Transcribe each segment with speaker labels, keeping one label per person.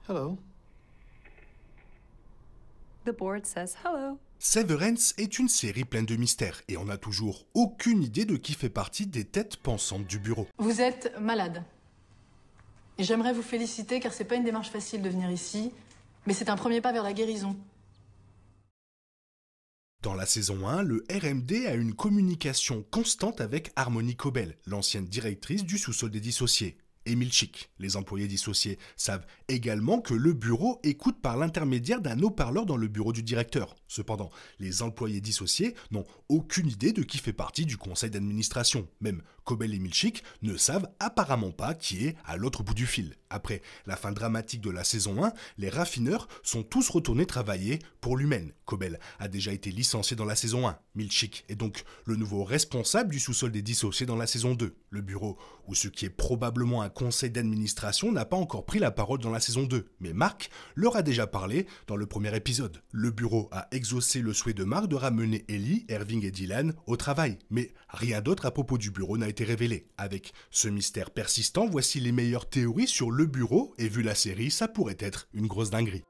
Speaker 1: Hello.
Speaker 2: The board says hello.
Speaker 3: Severance est une série pleine de mystères et on n'a toujours aucune idée de qui fait partie des têtes pensantes du bureau.
Speaker 4: Vous êtes malade. Et j'aimerais vous féliciter car c'est pas une démarche facile de venir ici, mais c'est un premier pas vers la guérison.
Speaker 3: Dans la saison 1, le RMD a une communication constante avec Harmony Cobell, l'ancienne directrice du sous-sol des dissociés. Et Milchick, les employés dissociés, savent également que le bureau écoute par l'intermédiaire d'un haut-parleur dans le bureau du directeur. Cependant, les employés dissociés n'ont aucune idée de qui fait partie du conseil d'administration. Même Cobell et Milchick ne savent apparemment pas qui est à l'autre bout du fil. Après la fin dramatique de la saison 1, les raffineurs sont tous retournés travailler pour l'Humaine. Cobell a déjà été licencié dans la saison 1. Milchick est donc le nouveau responsable du sous-sol des dissociés dans la saison 2. Le bureau, ou ce qui est probablement un conseil d'administration, n'a pas encore pris la parole dans la saison 2. Mais Mark leur a déjà parlé dans le premier épisode. Le bureau a exaucé le souhait de Mark de ramener Ellie, Irving et Dylan au travail. Mais rien d'autre à propos du bureau n'a été révélé. Avec ce mystère persistant, voici les meilleures théories sur le bureau, et vu la série, ça pourrait être une grosse dinguerie.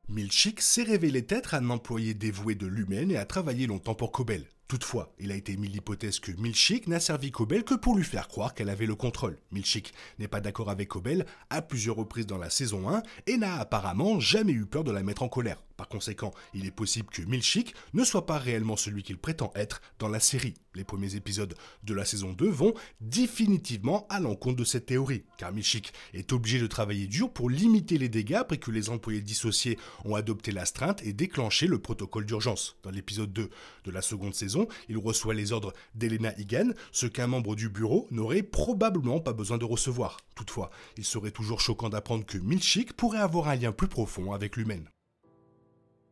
Speaker 3: Milchick s'est révélé être un employé dévoué de l'Humaine et a travaillé longtemps pour Cobell. Toutefois, il a été mis l'hypothèse que Milchick n'a servi Cobell que pour lui faire croire qu'elle avait le contrôle. Milchick n'est pas d'accord avec Cobell à plusieurs reprises dans la saison 1 et n'a apparemment jamais eu peur de la mettre en colère. Par conséquent, il est possible que Milchick ne soit pas réellement celui qu'il prétend être dans la série. Les premiers épisodes de la saison 2 vont définitivement à l'encontre de cette théorie, car Milchick est obligé de travailler dur pour limiter les dégâts après que les employés dissociés ont adopté l'astreinte et déclenché le protocole d'urgence. Dans l'épisode 2 de la seconde saison, il reçoit les ordres d'Elena Egan, ce qu'un membre du bureau n'aurait probablement pas besoin de recevoir. Toutefois, il serait toujours choquant d'apprendre que Milchick pourrait avoir un lien plus profond avec l'Humaine.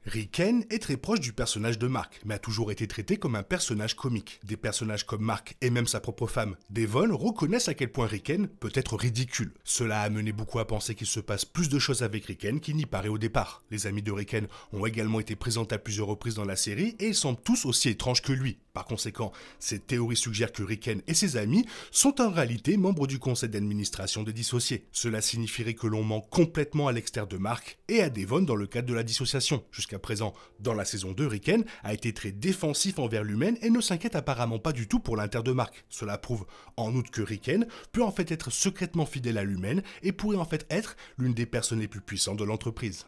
Speaker 3: Ricken est très proche du personnage de Mark, mais a toujours été traité comme un personnage comique. Des personnages comme Mark et même sa propre femme, Devon, reconnaissent à quel point Ricken peut être ridicule. Cela a amené beaucoup à penser qu'il se passe plus de choses avec Ricken qu'il n'y paraît au départ. Les amis de Ricken ont également été présentés à plusieurs reprises dans la série et ils semblent tous aussi étranges que lui. Par conséquent, cette théorie suggère que Ricken et ses amis sont en réalité membres du conseil d'administration des dissociés. Cela signifierait que l'on ment complètement à l'extérieur de Mark et à Devon dans le cadre de la dissociation. Jusqu'à présent, dans la saison 2, Ricken a été très défensif envers l'Humaine et ne s'inquiète apparemment pas du tout pour l'intérêt de Mark. Cela prouve en outre que Ricken peut en fait être secrètement fidèle à l'Humaine et pourrait en fait être l'une des personnes les plus puissantes de l'entreprise.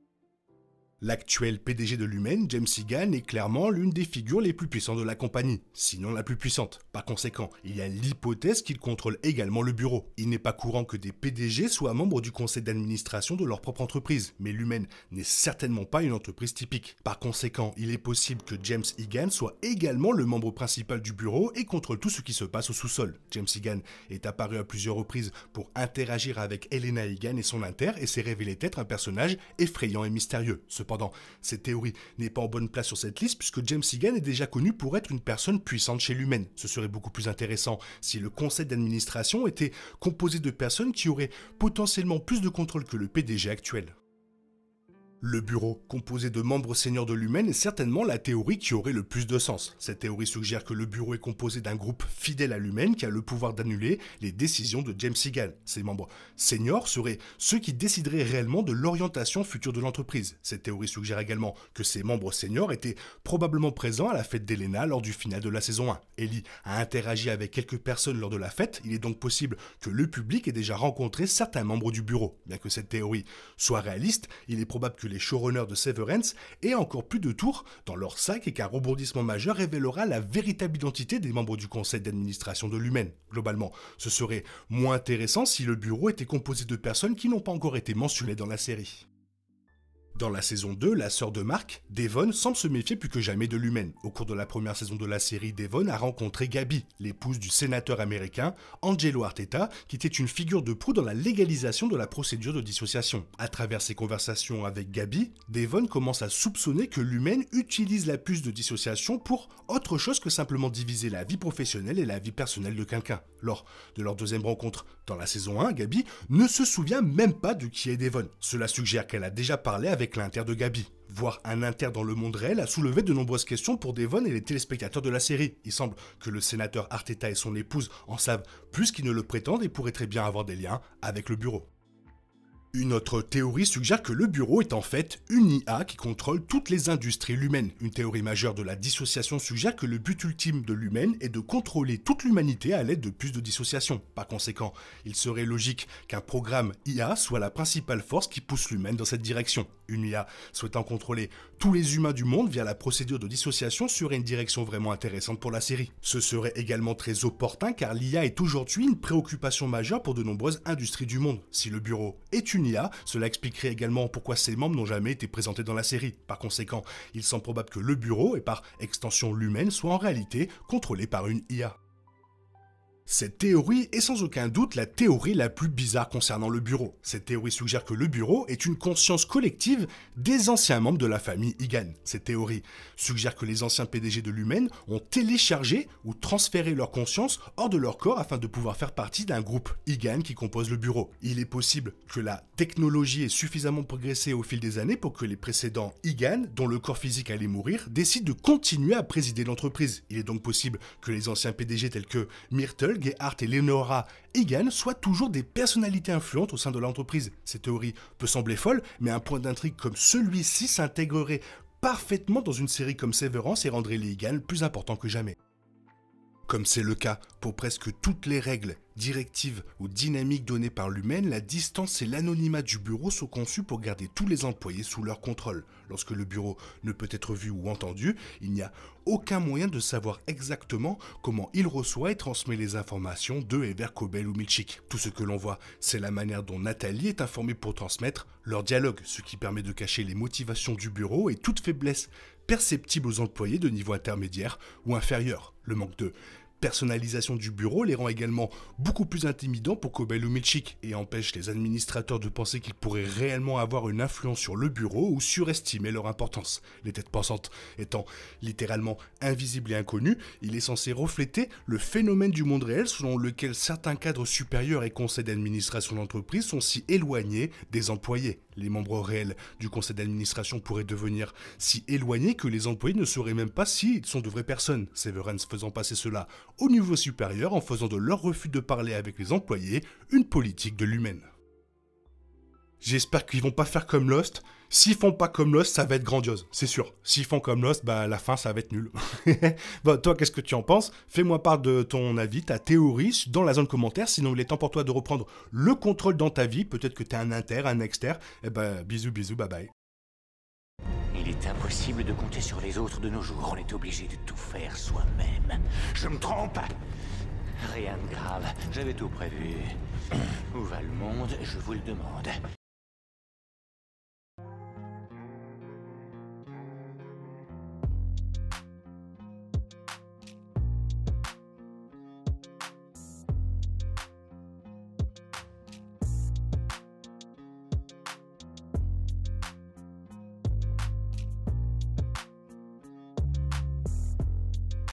Speaker 3: L'actuel PDG de l'Humaine, James Egan, est clairement l'une des figures les plus puissantes de la compagnie, sinon la plus puissante. Par conséquent, il y a l'hypothèse qu'il contrôle également le bureau. Il n'est pas courant que des PDG soient membres du conseil d'administration de leur propre entreprise, mais l'Humaine n'est certainement pas une entreprise typique. Par conséquent, il est possible que James Egan soit également le membre principal du bureau et contrôle tout ce qui se passe au sous-sol. James Egan est apparu à plusieurs reprises pour interagir avec Elena Egan et son inter et s'est révélé être un personnage effrayant et mystérieux. Cependant, cette théorie n'est pas en bonne place sur cette liste puisque James Egan est déjà connu pour être une personne puissante chez l'Humaine. Ce serait beaucoup plus intéressant si le conseil d'administration était composé de personnes qui auraient potentiellement plus de contrôle que le PDG actuel. Le bureau, composé de membres seniors de l'Humaine, est certainement la théorie qui aurait le plus de sens. Cette théorie suggère que le bureau est composé d'un groupe fidèle à l'Humaine qui a le pouvoir d'annuler les décisions de James Egan. Ces membres seniors seraient ceux qui décideraient réellement de l'orientation future de l'entreprise. Cette théorie suggère également que ces membres seniors étaient probablement présents à la fête d'Elena lors du final de la saison 1. Ellie a interagi avec quelques personnes lors de la fête, il est donc possible que le public ait déjà rencontré certains membres du bureau. Bien que cette théorie soit réaliste, il est probable que les showrunners de Severance aient encore plus de tours dans leur sac et qu'un rebondissement majeur révélera la véritable identité des membres du conseil d'administration de l'Humaine. Globalement, ce serait moins intéressant si le bureau était composé de personnes qui n'ont pas encore été mentionnées dans la série. Dans la saison 2, la sœur de Mark, Devon, semble se méfier plus que jamais de l'Humaine. Au cours de la première saison de la série, Devon a rencontré Gabi, l'épouse du sénateur américain Angelo Arteta, qui était une figure de proue dans la légalisation de la procédure de dissociation. À travers ses conversations avec Gabi, Devon commence à soupçonner que l'Humaine utilise la puce de dissociation pour autre chose que simplement diviser la vie professionnelle et la vie personnelle de quelqu'un. Lors de leur deuxième rencontre dans la saison 1, Gabi ne se souvient même pas de qui est Devon. Cela suggère qu'elle a déjà parlé avec l'inter de Gabi. Voir un inter dans le monde réel a soulevé de nombreuses questions pour Devon et les téléspectateurs de la série. Il semble que le sénateur Arteta et son épouse en savent plus qu'ils ne le prétendent et pourraient très bien avoir des liens avec le bureau. Une autre théorie suggère que le bureau est en fait une IA qui contrôle toutes les industries humaines. Une théorie majeure de la dissociation suggère que le but ultime de l'humaine est de contrôler toute l'humanité à l'aide de puces de dissociation. Par conséquent, il serait logique qu'un programme IA soit la principale force qui pousse l'humaine dans cette direction. Une IA souhaitant contrôler tous les humains du monde via la procédure de dissociation serait une direction vraiment intéressante pour la série. Ce serait également très opportun car l'IA est aujourd'hui une préoccupation majeure pour de nombreuses industries du monde. Si le bureau est une IA, cela expliquerait également pourquoi ses membres n'ont jamais été présentés dans la série. Par conséquent, il semble probable que le bureau, et par extension l'humaine, soit en réalité contrôlé par une IA. Cette théorie est sans aucun doute la théorie la plus bizarre concernant le bureau. Cette théorie suggère que le bureau est une conscience collective des anciens membres de la famille Egan. Cette théorie suggère que les anciens PDG de l'Humaine ont téléchargé ou transféré leur conscience hors de leur corps afin de pouvoir faire partie d'un groupe Egan qui compose le bureau. Il est possible que la technologie ait suffisamment progressé au fil des années pour que les précédents Egan, dont le corps physique allait mourir, décident de continuer à présider l'entreprise. Il est donc possible que les anciens PDG tels que Myrtle, Gerhardt et Leonora Egan soient toujours des personnalités influentes au sein de l'entreprise. Cette théorie peut sembler folle, mais un point d'intrigue comme celui-ci s'intégrerait parfaitement dans une série comme Severance et rendrait les Egan plus importants que jamais. Comme c'est le cas pour presque toutes les règles, directives ou dynamiques données par l'humaine, la distance et l'anonymat du bureau sont conçus pour garder tous les employés sous leur contrôle. Lorsque le bureau ne peut être vu ou entendu, il n'y a aucun moyen de savoir exactement comment il reçoit et transmet les informations de et vers Cobell ou Milchick. Tout ce que l'on voit, c'est la manière dont Nathalie est informée pour transmettre leur dialogue, ce qui permet de cacher les motivations du bureau et toute faiblesse perceptible aux employés de niveau intermédiaire ou inférieur. Le manque de personnalisation du bureau les rend également beaucoup plus intimidants pour Cobell ou Milchick et empêche les administrateurs de penser qu'ils pourraient réellement avoir une influence sur le bureau ou surestimer leur importance. Les têtes pensantes étant littéralement invisibles et inconnues, il est censé refléter le phénomène du monde réel selon lequel certains cadres supérieurs et conseils d'administration d'entreprise sont si éloignés des employés. Les membres réels du conseil d'administration pourraient devenir si éloignés que les employés ne sauraient même pas s'ils sont de vraies personnes, Severance faisant passer cela au niveau supérieur en faisant de leur refus de parler avec les employés une politique de l'humaine. J'espère qu'ils vont pas faire comme Lost. S'ils font pas comme Lost, ça va être grandiose, c'est sûr. S'ils font comme Lost, à la fin, ça va être nul. Bon, toi, qu'est-ce que tu en penses? Fais-moi part de ton avis, ta théorie dans la zone commentaire. Sinon, il est temps pour toi de reprendre le contrôle dans ta vie. Peut-être que t'es un inter, un exter. Bisous, bye bye.
Speaker 1: Il est impossible de compter sur les autres de nos jours. On est obligé de tout faire soi-même. Je me trompe? Rien de grave. J'avais tout prévu. Où va le monde? Je vous le demande.